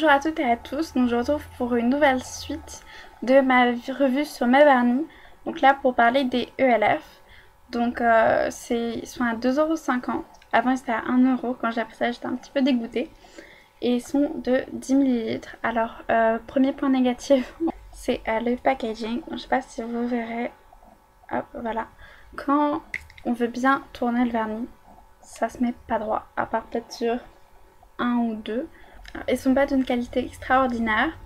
Bonjour à toutes et à tous, donc je retrouve pour une nouvelle suite de ma revue sur mes vernis. Donc là pour parler des ELF, donc ils sont à 2,50 €, avant ils étaient à 1 € quand j'ai appris ça j'étais un petit peu dégoûtée. Et ils sont de 10 ml. Alors premier point négatif, c'est le packaging, je sais pas si vous verrez, hop voilà, quand on veut bien tourner le vernis, ça se met pas droit, à part peut-être sur un ou deux. Ils sont pas d'une qualité extraordinaire,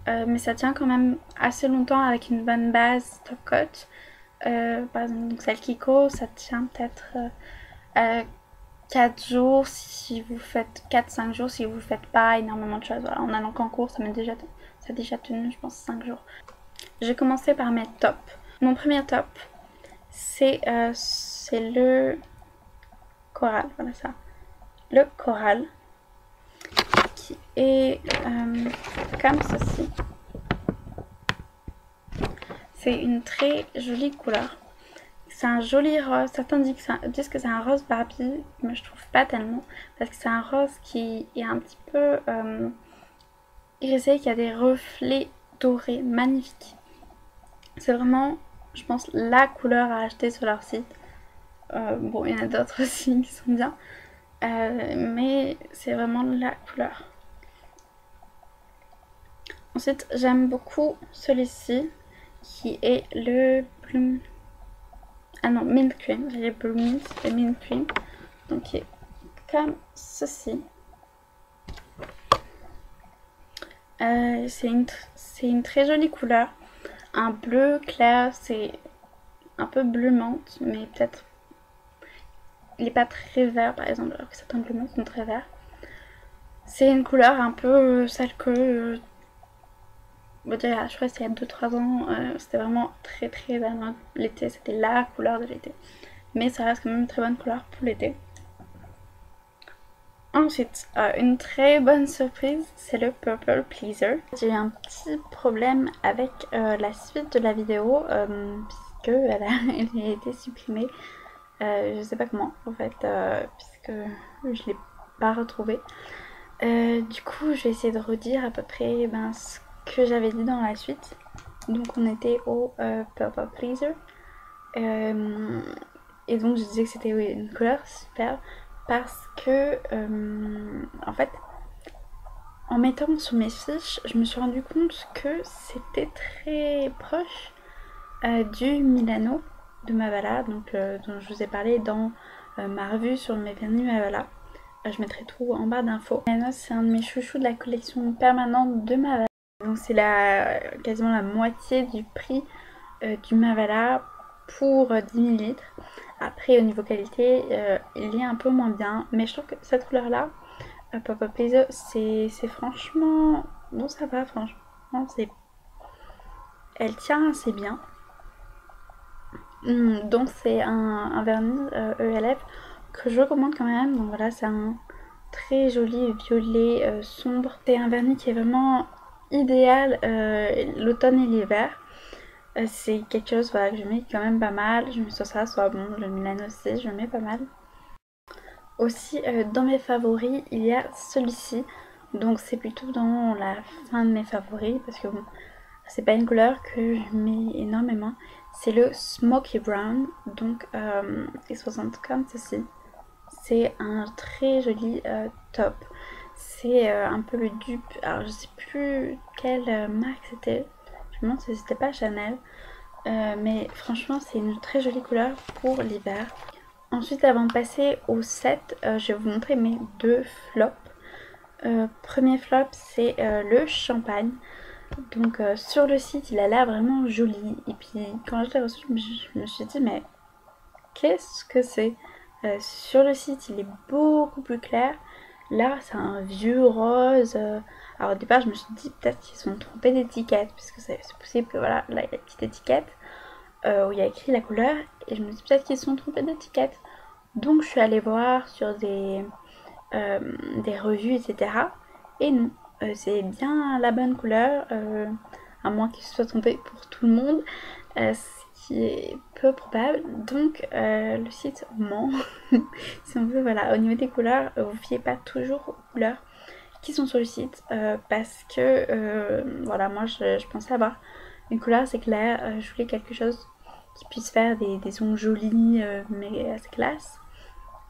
mais ça tient quand même assez longtemps avec une bonne base top coat. Par exemple, donc celle Kiko, ça tient peut-être 4 jours si vous faites 4-5 jours si vous faites pas énormément de choses. Voilà, en allant qu'en cours, ça a déjà tenu, je pense, 5 jours. J'ai commencé par mes tops. Mon premier top, c'est le coral, voilà ça. Le coral. Et comme ceci. C'est une très jolie couleur. C'est un joli rose. Certains disent que c'est un rose Barbie, mais je trouve pas tellement. Parce que c'est un rose qui est un petit peu irisé, qui a des reflets dorés magnifiques. C'est vraiment, je pense, la couleur à acheter sur leur site. Bon, il y en a d'autres aussi qui sont bien. Mais c'est vraiment la couleur. Ensuite, j'aime beaucoup celui-ci qui est le Bloom. Ah non, Mint Cream. J'ai Blue Mint et Mint Cream. Donc, qui est comme ceci. C'est une très jolie couleur. Un bleu clair, c'est un peu bleu menthe, mais peut-être. Il n'est pas très vert par exemple, alors que certains bleus menthe sont très verts. C'est une couleur un peu celle que. Je crois que c'était il y a 2-3 ans, c'était vraiment très bien. L'été, c'était la couleur de l'été. Mais ça reste quand même une très bonne couleur pour l'été. Ensuite, une très bonne surprise, c'est le Purple Pleaser. J'ai eu un petit problème avec la suite de la vidéo, puisque elle a été supprimée. Je sais pas comment, en fait, puisque je l'ai pas retrouvée. Du coup, je vais essayer de redire à peu près ce que j'avais dit dans la suite. Donc, on était au Purple Pleaser. Et donc, je disais que c'était une couleur super. Parce que, en fait, en mettant sur mes fiches, je me suis rendu compte que c'était très proche du Milano de Mavala, donc, dont je vous ai parlé dans ma revue sur mes vernis Mavala. Je mettrai tout en barre d'infos. Milano, c'est un de mes chouchous de la collection permanente de Mavala. Donc, c'est quasiment la moitié du prix du Mavala pour 10 ml. Après, au niveau qualité, il est un peu moins bien. Mais je trouve que cette couleur-là, Pop-Up Pleaser, c'est franchement... Bon, ça va, franchement. Elle tient assez bien. Donc, c'est un vernis ELF que je recommande quand même. Donc voilà, c'est un très joli violet sombre. C'est un vernis qui est vraiment idéal l'automne et l'hiver. C'est quelque chose voilà, que je mets quand même pas mal. Je mets sur ça, soit bon, le Milano aussi, je le mets pas mal. Aussi, dans mes favoris, il y a celui-ci. Donc c'est plutôt dans la fin de mes favoris, parce que bon, c'est pas une couleur que je mets énormément. C'est le Smoky Brown, donc et 60 comme ceci. C'est un très joli top. C'est un peu le dupe, alors je sais plus quelle marque c'était. Je me demande si c'était pas Chanel. Mais franchement, c'est une très jolie couleur pour l'hiver. Ensuite, avant de passer au set, je vais vous montrer mes deux flops. Premier flop, c'est le champagne. Donc sur le site, il a l'air vraiment joli. Et puis quand je l'ai reçu, je me suis dit, mais qu'est-ce que c'est? Sur le site, il est beaucoup plus clair. Là, c'est un vieux rose. Alors au départ, je me suis dit peut-être qu'ils se sont trompés d'étiquette, puisque c'est possible que voilà, là, il y a la petite étiquette où il y a écrit la couleur, et je me dis peut-être qu'ils se sont trompés d'étiquette. Donc je suis allée voir sur des revues, etc. Et non, c'est bien la bonne couleur, à moins qu'ils se soient trompés pour tout le monde, ce qui est peu probable. Donc le site ment. Si on veut, voilà, au niveau des couleurs, vous fiez pas toujours aux couleurs qui sont sur le site parce que voilà, moi je pensais avoir une couleur assez claire, je voulais quelque chose qui puisse faire des ongles jolis mais assez classe,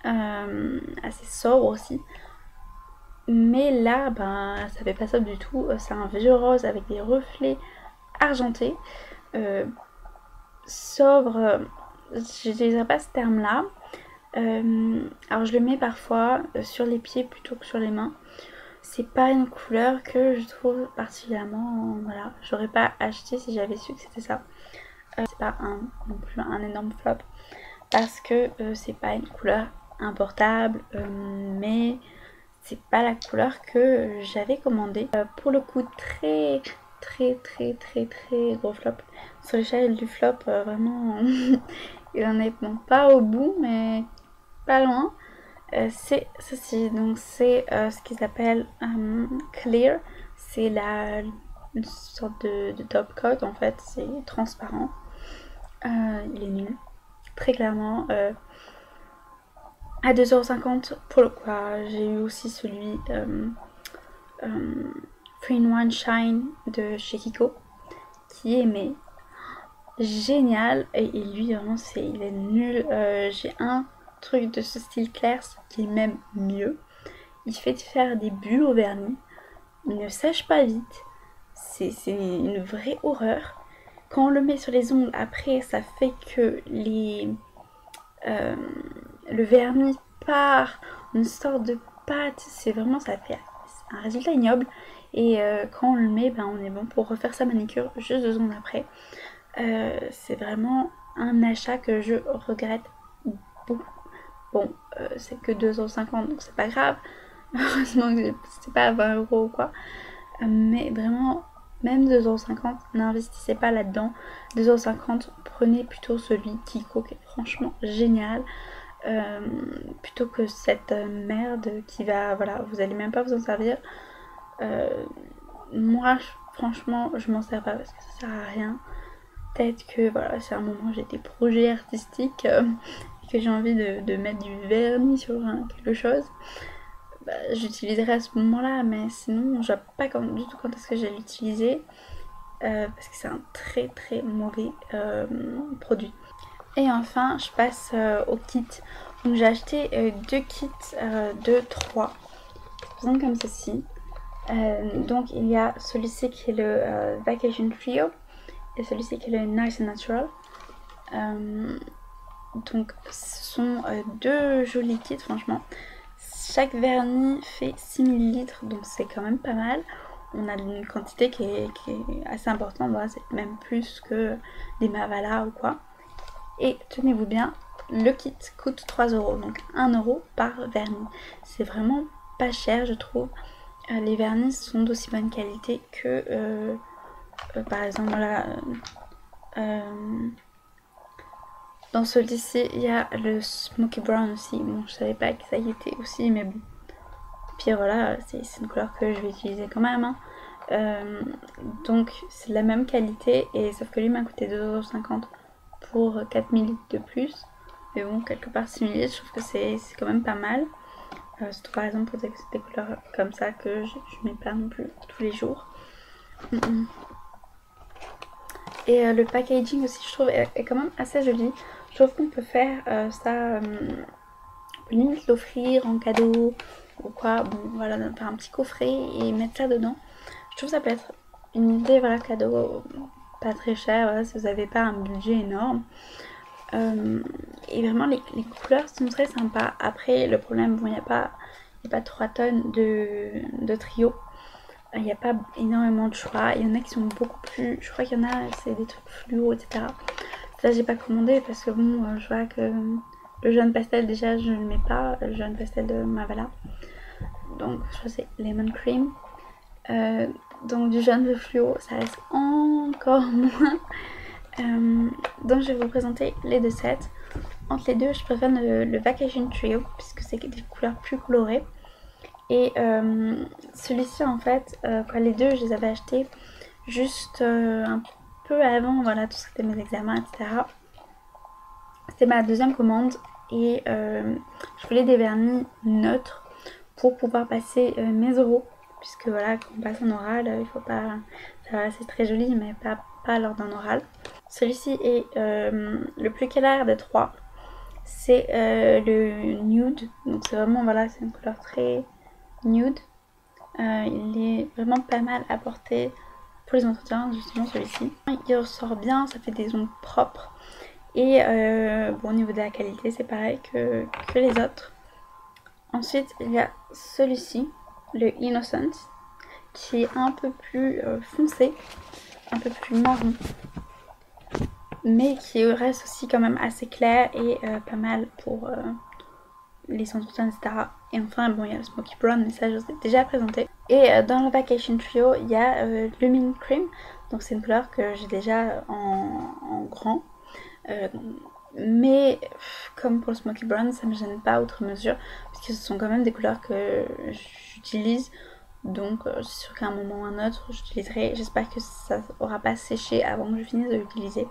assez sobre aussi. Mais là, ben, ça fait pas ça du tout, c'est un vieux rose avec des reflets argentés, sobre, je dirais pas ce terme là. Alors je le mets parfois sur les pieds plutôt que sur les mains. C'est pas une couleur que je trouve particulièrement, voilà, j'aurais pas acheté si j'avais su que c'était ça. C'est pas non plus un énorme flop parce que c'est pas une couleur importable, mais c'est pas la couleur que j'avais commandée. Pour le coup, très gros flop. Sur l'échelle du flop, vraiment, il en est bon, pas au bout, mais pas loin. C'est ceci, donc c'est ce qu'ils appellent clear, c'est une sorte de top coat en fait, c'est transparent. Il est nul, très clairement. À 2,50€ pour le coup, j'ai eu aussi celui 3-in-1 Shine de chez Kiko, qui est mais génial, et lui vraiment il est nul. J'ai un truc de ce style clair qui est même mieux. Il fait faire des bulles au vernis, il ne sèche pas vite, c'est une vraie horreur. Quand on le met sur les ongles après, ça fait que le vernis part, une sorte de pâte, c'est vraiment, ça fait un résultat ignoble. Et quand on le met, ben, on est bon pour refaire sa manicure juste 2 secondes après. C'est vraiment un achat que je regrette beaucoup. Bon, c'est que 2,50€, donc c'est pas grave. Heureusement que c'est pas 20€ ou quoi. Mais vraiment, même 2,50€, n'investissez pas là-dedans. 2,50€, prenez plutôt celui Kiko qui est franchement génial. Plutôt que cette merde qui va, voilà, vous allez même pas vous en servir. Moi, franchement, je m'en sers pas parce que ça sert à rien. Peut-être que voilà, c'est un moment où j'ai des projets artistiques et que j'ai envie de mettre du vernis sur quelque chose. Bah, j'utiliserai à ce moment-là, mais sinon, je vois pas du tout quand est-ce que j'ai l'utiliser parce que c'est un très mauvais produit. Et enfin, je passe au kit. Donc j'ai acheté 2 kits de 3, comme ceci. Donc il y a celui-ci qui est le Vacation Trio et celui-ci qui est le Nice and Natural. Donc ce sont 2 jolis kits franchement. Chaque vernis fait 6 ml, donc c'est quand même pas mal. On a une quantité qui est assez importante, voilà, c'est même plus que des Mavala ou quoi. Et tenez-vous bien, le kit coûte 3€, donc 1€ par vernis. C'est vraiment pas cher, je trouve. Les vernis sont d'aussi bonne qualité que par exemple voilà, dans celui-ci il y a le Smoky Brown aussi. Bon, je savais pas que ça y était aussi, mais bon. Puis voilà, c'est une couleur que je vais utiliser quand même, hein. Donc c'est de la même qualité, et sauf que lui m'a coûté 2,50€ pour 4 ml de plus. Mais bon, quelque part 6 ml, je trouve que c'est quand même pas mal. Surtout par exemple pour des couleurs comme ça que je mets pas non plus tous les jours. Et le packaging aussi, je trouve, est quand même assez joli. Je trouve qu'on peut faire ça, limite l'offrir en cadeau ou quoi. Bon, voilà, faire un petit coffret et mettre ça dedans. Je trouve que ça peut être une idée, voilà, cadeau pas très cher, voilà, si vous n'avez pas un budget énorme. Et vraiment, les couleurs sont très sympas. Après, le problème, bon, il n'y a pas 3 tonnes de trio. Il n'y a pas énormément de choix. Il y en a qui sont beaucoup plus. Je crois qu'il y en a, c'est des trucs fluo, etc. Ça, j'ai pas commandé parce que bon, je vois que le jaune pastel, déjà, je ne le mets pas. Le jaune pastel de Mavala. Donc, je choisis Lemon Cream. Donc, du jaune de fluo, ça reste encore moins. Donc, je vais vous présenter les 2 sets. Entre les deux, je préfère le Vacation Trio puisque c'est des couleurs plus colorées. Et celui-ci en fait, les deux je les avais achetés juste un peu avant, voilà, tout ce qui était mes examens, etc. C'était ma deuxième commande et je voulais des vernis neutres pour pouvoir passer mes euros puisque voilà, quand on passe en oral, il faut pas... c'est très joli, mais pas lors d'un oral. Celui-ci est le plus clair des trois. C'est le nude, donc c'est vraiment, voilà, c'est une couleur très nude. Il est vraiment pas mal à porter pour les entretiens, justement celui-ci. Il ressort bien, ça fait des ongles propres. Et bon, au niveau de la qualité, c'est pareil que les autres. Ensuite, il y a celui-ci, le Innocent, qui est un peu plus foncé, un peu plus marron, mais qui reste aussi quand même assez clair et pas mal pour les entretiens, etc. Et enfin, bon, il y a le Smoky Brown, mais ça, je vous ai déjà présenté. Et dans le Vacation Trio, il y a Lumine Cream, donc c'est une couleur que j'ai déjà en grand. Mais comme pour le Smoky Brown, ça me gêne pas outre mesure, parce que ce sont quand même des couleurs que j'utilise. Donc c'est sûr qu'à un moment ou un autre, j'utiliserai. J'espère que ça aura pas séché avant que je finisse de l'utiliser.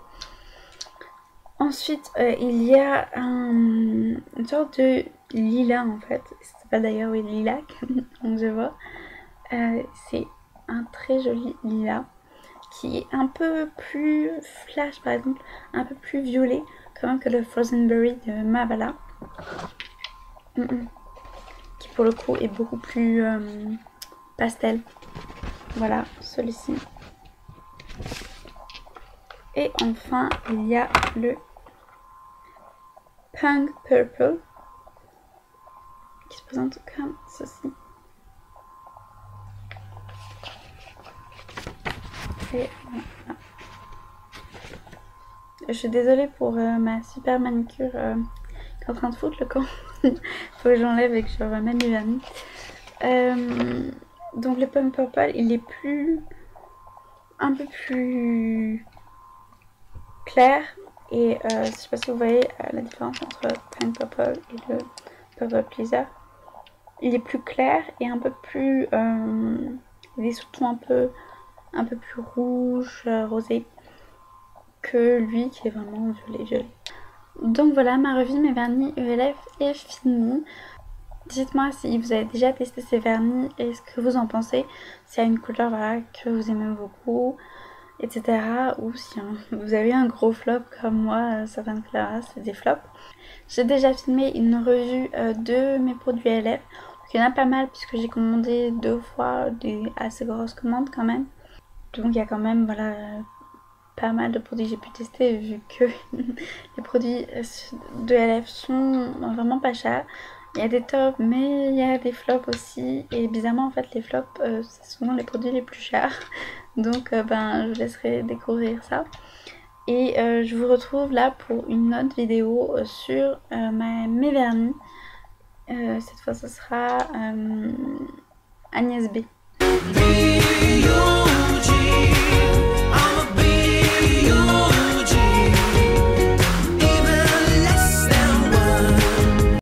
Ensuite, il y a une sorte de lilas en fait. C'est pas d'ailleurs, oui, lilac, donc je vois. C'est un très joli lilas qui est un peu plus flash, par exemple, un peu plus violet, quand même que le Frozen Berry de Mavala. Qui pour le coup est beaucoup plus pastel. Voilà, celui-ci. Et enfin, il y a le Punk Purple qui se présente comme ceci. Et voilà. Je suis désolée pour ma super manicure qui est en train de foutre le camp. Faut que j'enlève et que je remette du vernis. Donc le Punk Purple, il est un peu plus clair. Et je sais pas si vous voyez la différence entre Pink Purple et le Purple Pleaser. Il est plus clair et un peu plus... des sous-tons un peu plus rouge, rosé que lui qui est vraiment violet. Donc voilà, ma revue de mes vernis ELF est finie. Dites-moi si vous avez déjà testé ces vernis et ce que vous en pensez. S'il y a une couleur voilà, que vous aimez beaucoup, etc. Ou si vous avez un gros flop comme moi, certaines couleurs c'est des flops. J'ai déjà filmé une revue de mes produits ELF. Donc il y en a pas mal puisque j'ai commandé 2 fois des assez grosses commandes quand même. Donc il y a quand même voilà pas mal de produits que j'ai pu tester vu que les produits de ELF sont vraiment pas chers. Il y a des tops mais il y a des flops aussi et bizarrement en fait les flops c'est souvent les produits les plus chers. Donc je vous laisserai découvrir ça. Et je vous retrouve là pour une autre vidéo sur mes vernis. Cette fois ce sera Agnès B.